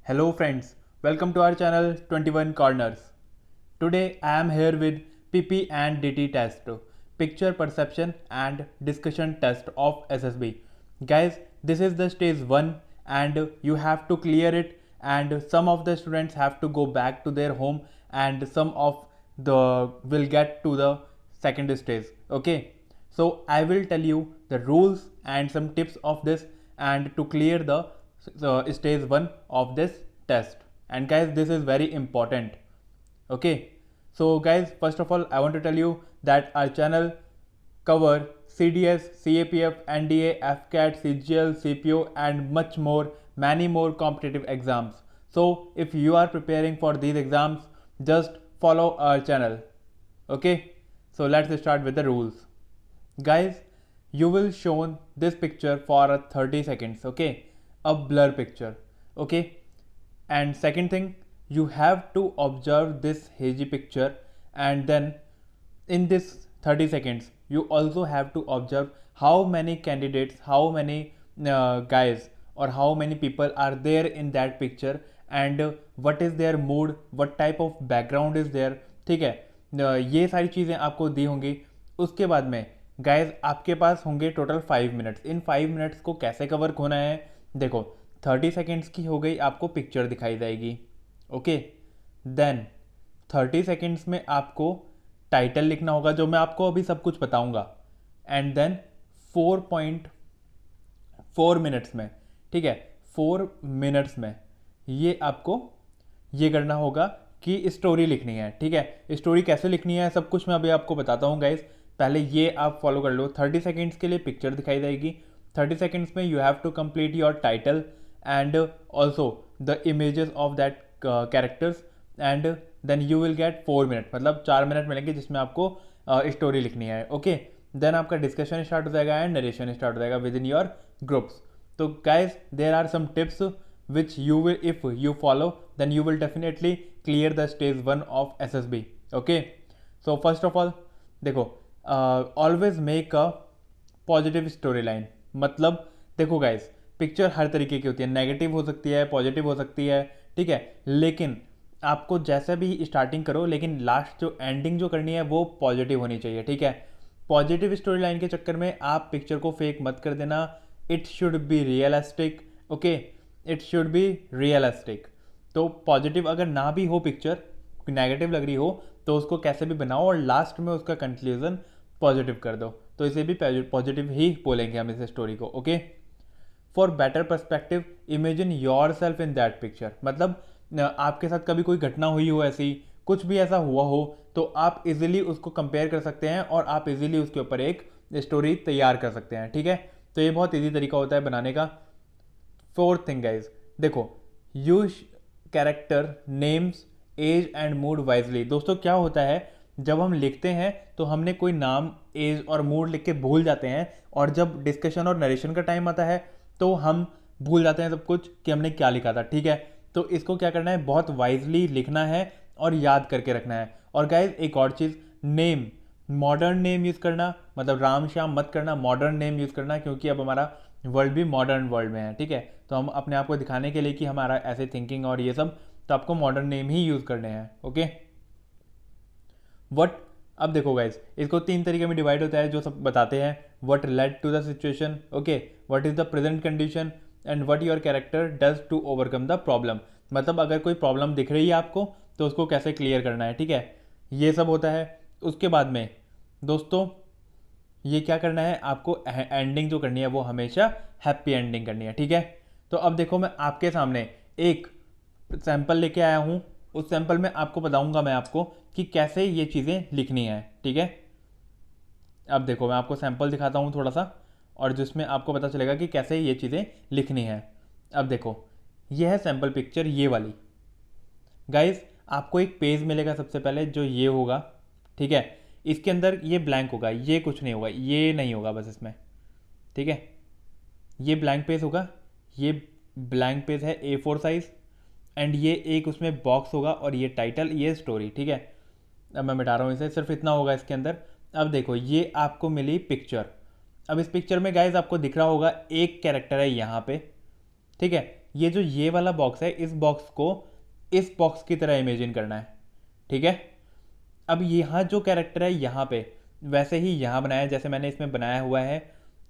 Hello friends, welcome to our channel 21 Corners. Today I am here with PP and DT test, picture perception and discussion test of SSB. Guys, this is the stage 1 and you have to clear it, and some of the students have to go back to their home and some of the will get to the second stage. Okay, so I will tell you the rules and some tips of this and to clear the stage 1 of this test. And guys, this is very important. Okay, so guys, first of all I want to tell you that our channel cover CDS, CAPF, NDA, FCAT, CGL, CPO and much more, many more competitive exams. So if you are preparing for these exams, just follow our channel. Okay, so let's start with the rules. Guys, you will shown this picture for a 30 seconds. Okay, a blur picture. Okay, and second thing, you have to observe this hazy picture, and then in this 30 seconds you also have to observe how many candidates, how many guys or how many people are there in that picture, and what is their mood, what type of background is there. ठीक है, ये सारी चीज़ें आपको दी होंगी. उसके बाद में गाइज आपके पास होंगे टोटल 5 मिनट्स. इन 5 मिनट्स को कैसे कवर होना है, देखो 30 सेकेंड्स की हो गई, आपको पिक्चर दिखाई जाएगी. ओके, देन 30 सेकेंड्स में आपको टाइटल लिखना होगा जो मैं आपको अभी सब कुछ बताऊंगा. एंड देन 4.4 मिनट्स में, ठीक है, 4 मिनट्स में ये आपको ये करना होगा कि स्टोरी लिखनी है. ठीक है, स्टोरी कैसे लिखनी है सब कुछ मैं अभी आपको बताता हूँ गाइज. पहले ये आप फॉलो कर लो. 30 सेकेंड्स के लिए पिक्चर दिखाई जाएगी. 30 सेकेंड्स में you have to complete your title and also the images of that characters, and then you will get 4 minute, मतलब 4 मिनट मिलेंगे जिसमें आपको स्टोरी लिखनी है. ओके, देन आपका डिस्कशन स्टार्ट हो जाएगा एंड नरेशन स्टार्ट हो जाएगा विद इन योर ग्रुप्स. तो guys there are some tips which you will, if you follow then you will definitely clear the stage 1 of SSB. Okay, so first of all देखो, always make a positive story line. मतलब देखो guys, picture हर तरीके की होती है, negative हो सकती है, पॉजिटिव हो सकती है. ठीक है, लेकिन आपको जैसा भी स्टार्टिंग करो, लेकिन लास्ट जो एंडिंग जो करनी है वो पॉजिटिव होनी चाहिए. ठीक है, पॉजिटिव स्टोरी लाइन के चक्कर में आप पिक्चर को फेक मत कर देना. It should be realistic. Okay, it should be realistic. तो पॉजिटिव अगर ना भी हो, पिक्चर नेगेटिव लग रही हो, तो उसको कैसे भी बनाओ और लास्ट में उसका कंक्लूजन पॉजिटिव कर दो. तो इसे भी पॉजिटिव ही बोलेंगे हम इस स्टोरी को. Okay, for better perspective imagine your self in that picture. मतलब आपके साथ कभी कोई घटना हुई हो, ऐसी कुछ भी ऐसा हुआ हो, तो आप इजीली उसको कंपेयर कर सकते हैं और आप इजीली उसके ऊपर एक स्टोरी तैयार कर सकते हैं. ठीक है, तो ये बहुत इजी तरीका होता है बनाने का. फोर्थ थिंग गाइज, देखो, use character names age and mood wisely. दोस्तों क्या होता है, जब हम लिखते हैं तो हमने कोई नाम, एज और मूड लिख के भूल जाते हैं, और जब डिस्कशन और नरेशन का टाइम आता है तो हम भूल जाते हैं सब कुछ कि हमने क्या लिखा था. ठीक है, तो इसको क्या करना है, बहुत वाइजली लिखना है और याद करके रखना है. और गाइज एक और चीज़, नेम, मॉडर्न नेम यूज़ करना, मतलब राम श्याम मत करना, मॉडर्न नेम यूज़ करना, क्योंकि अब हमारा वर्ल्ड भी मॉडर्न वर्ल्ड में है. ठीक है, तो हम अपने आप को दिखाने के लिए कि हमारा ऐसे थिंकिंग और ये सब, तो आपको मॉडर्न नेम ही यूज़ करने हैं. ओके, वट, अब देखो गाइज, इसको 3 तरीके में डिवाइड होता है जो सब बताते हैं. What led to the situation, okay, what is the present condition, and what your character does to overcome the problem. मतलब अगर कोई प्रॉब्लम दिख रही है आपको तो उसको कैसे क्लियर करना है. ठीक है, ये सब होता है. उसके बाद में दोस्तों ये क्या करना है, आपको एंडिंग जो करनी है वो हमेशा हैप्पी एंडिंग करनी है. ठीक है, तो अब देखो मैं आपके सामने एक सैंपल लेके आया हूँ. उस सैंपल में आपको बताऊंगा मैं आपको कि कैसे ये चीज़ें लिखनी है. ठीक है, अब देखो मैं आपको सैंपल दिखाता हूँ थोड़ा सा, और जिसमें आपको पता चलेगा कि कैसे ये चीज़ें लिखनी है. अब देखो, ये है सैंपल पिक्चर, ये वाली. गाइज आपको एक पेज मिलेगा सबसे पहले जो ये होगा. ठीक है, इसके अंदर ये ब्लैंक होगा, ये कुछ नहीं होगा, ये नहीं होगा बस इसमें. ठीक है, ये ब्लैंक पेज होगा, ये ब्लैंक पेज है A4 साइज, एंड ये एक उसमें बॉक्स होगा और ये टाइटल, ये स्टोरी. ठीक है, अब मैं मिटा रहा हूँ इसे, सिर्फ इतना होगा इसके अंदर. अब देखो ये आपको मिली पिक्चर. अब इस पिक्चर में गाइज आपको दिख रहा होगा एक कैरेक्टर है यहाँ पे. ठीक है, ये जो ये वाला बॉक्स है, इस बॉक्स को इस बॉक्स की तरह इमेजिन करना है, ठीक है। अब यहाँ जो कैरेक्टर है यहाँ पे वैसे ही यहाँ बनाया जैसे मैंने इसमें बनाया हुआ है।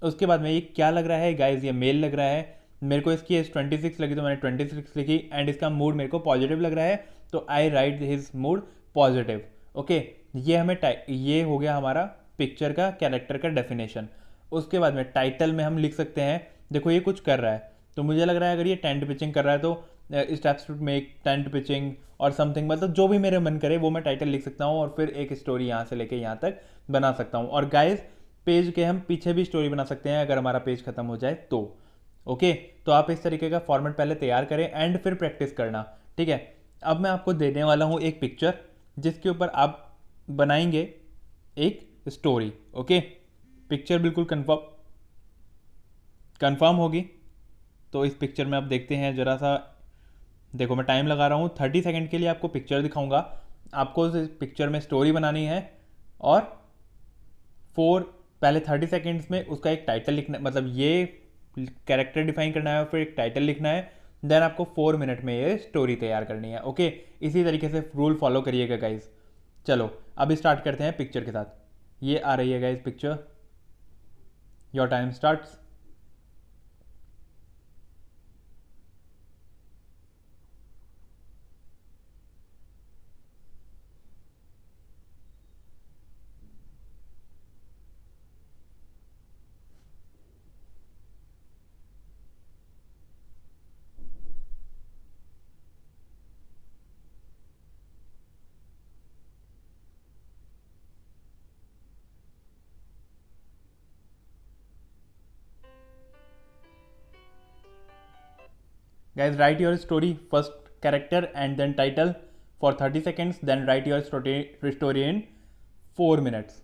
उसके बाद में ये क्या लग रहा है गाइज, ये मेल लग रहा है। मेरे को इसकी एज 26 लगी तो मैंने 26 लिखी, एंड इसका मूड मेरे को पॉजिटिव लग रहा है तो I write his mood positive. Okay, ये हमें ये हो गया हमारा पिक्चर का कैरेक्टर का डेफिनेशन। उसके बाद में टाइटल में हम लिख सकते हैं, देखो ये कुछ कर रहा है तो मुझे लग रहा है अगर ये टेंट पिचिंग कर रहा है तो steps to make tent pitching और समथिंग, मतलब जो भी मेरे मन करे वो मैं टाइटल लिख सकता हूँ और फिर एक स्टोरी यहाँ से लेके यहाँ तक बना सकता हूँ। और गाइज पेज के हम पीछे भी स्टोरी बना सकते हैं अगर हमारा पेज खत्म हो जाए तो। ओके, तो आप इस तरीके का फॉर्मेट पहले तैयार करें एंड फिर प्रैक्टिस करना, ठीक है। अब मैं आपको देने वाला हूँ एक पिक्चर जिसके ऊपर आप बनाएंगे एक स्टोरी। ओके, पिक्चर बिल्कुल कंफर्म होगी। तो इस पिक्चर में आप देखते हैं जरा सा, देखो मैं टाइम लगा रहा हूँ 30 सेकेंड के लिए, आपको पिक्चर दिखाऊंगा। आपको इस पिक्चर में स्टोरी बनानी है और पहले 30 सेकेंड्स में उसका एक टाइटल लिखना, मतलब ये कैरेक्टर डिफाइन करना है और फिर एक टाइटल लिखना है। देन आपको 4 मिनट में ये स्टोरी तैयार करनी है। ओके, इसी तरीके से रूल फॉलो करिएगा गाइज। चलो अब स्टार्ट करते हैं पिक्चर के साथ। ये आ रही है guys picture, your time starts. 'Guys, write your story, first character and then title for 30 seconds, then write your story in 4 minutes.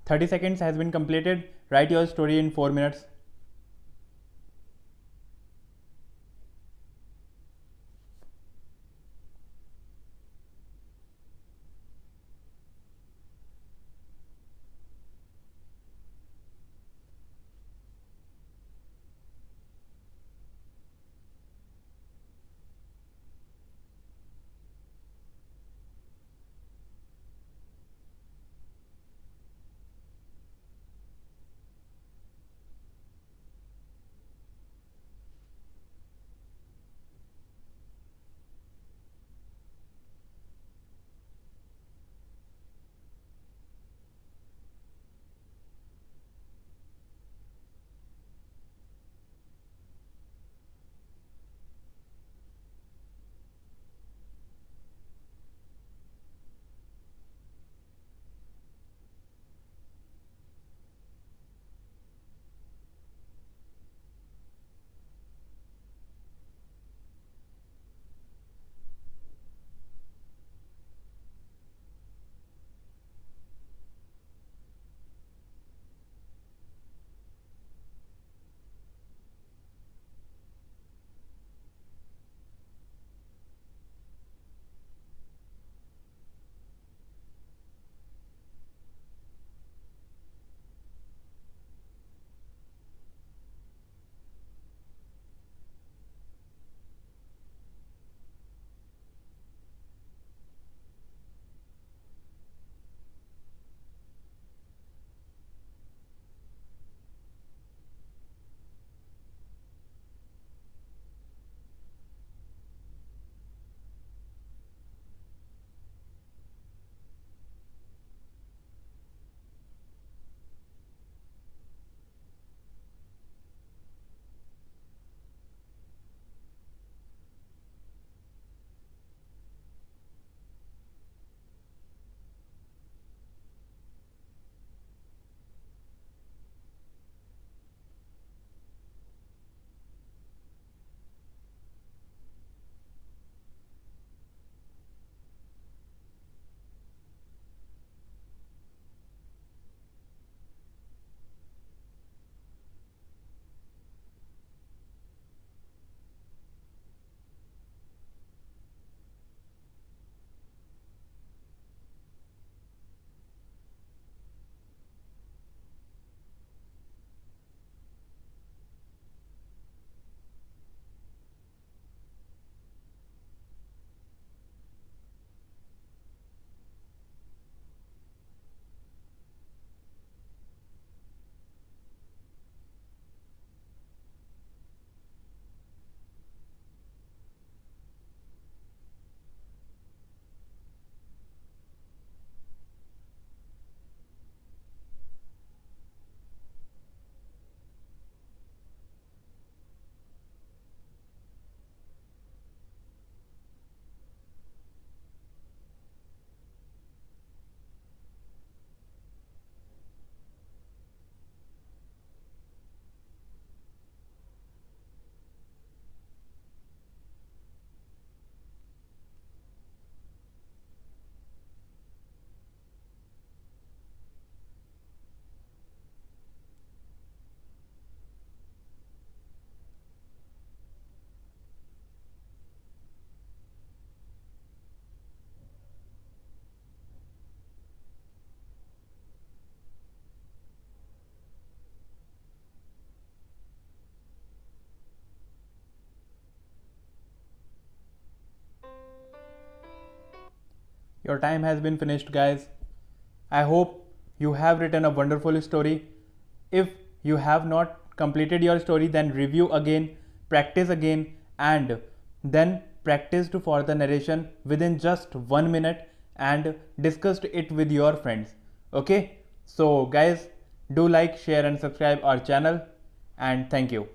30 seconds has been completed. Write your story in 4 minutes. your time has been finished, guys. I hope you have written a wonderful story. If you have not completed your story, then review again, practice again, and then practice for the narration within just 1 minute and discuss it with your friends. Okay, so guys, do like, share and subscribe our channel, and thank you.